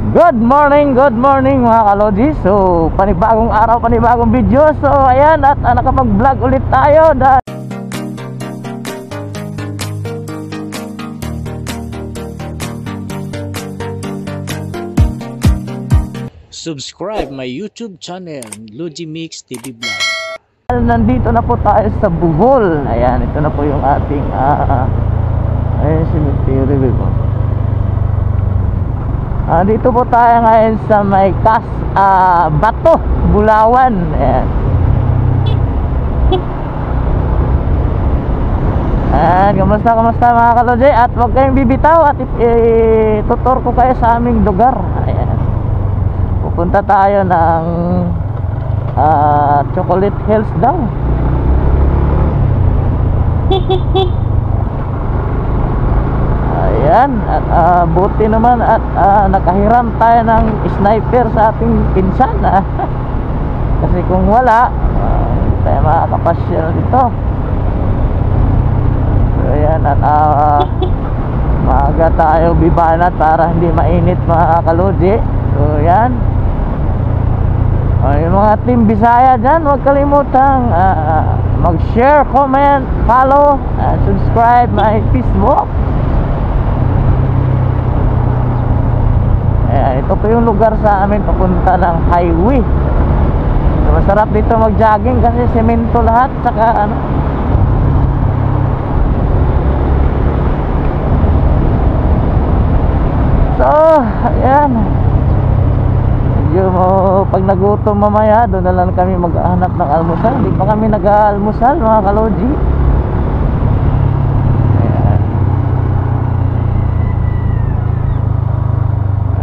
Good morning mga kalodi. So, panibagong araw, panibagong video. So, ayan, at nakapag-vlog ulit tayo dahil subscribe my YouTube channel, Logimix TV Vlog. nandito na po tayo sa Bohol. Ayan, ito na po yung ating ayan, cemetery po. Dito po tayo ngayon sa may Bato, Bulawan. Ayan. Ayan, kamusta mga kalodi. At huwag kayong bibitaw at tutor ko kayo sa aming lugar. Ayan. Pupunta tayo ng Chocolate Hills daw. Ayan, at buti naman at nakahiram tayo ng sniper sa ating pinsan. Kasi kung wala, hindi tayo makakapasyal dito. So ayan, at maaga tayo bibanat para hindi mainit mga kalodi. So ayan, yung mga team Bisaya dyan, huwag kalimutang mag-share, comment, follow, subscribe my Facebook. Ayan, ito po yung lugar sa amin papunta ng highway. So, masarap dito mag-jogging kasi semento lahat, saka So, ayan. Pag nagutom mamaya, doon na lang kami maghahanap ng almusal. Hindi pa kami nag-aalmusal mga kalodi.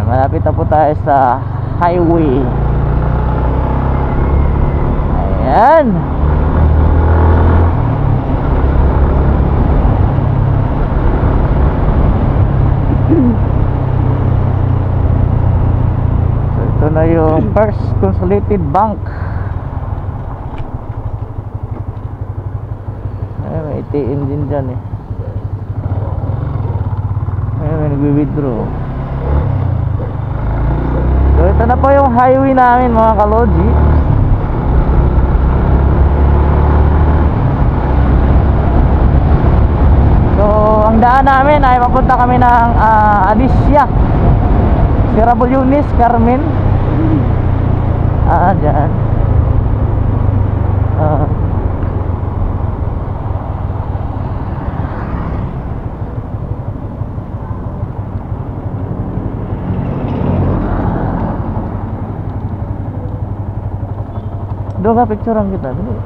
Malapit na po tayo sa highway. Ayan. So, ito na yung First Consolidated Bank. Ayan, may ATM din dyan eh. Ayan, may nagwi-withdraw. So ito na po yung highway namin mga kalodi. So ang daan namin ay papunta kami ng Alicia, Sierra Yunis, Carmen. Dyan. Doon ka picturean kita dulu.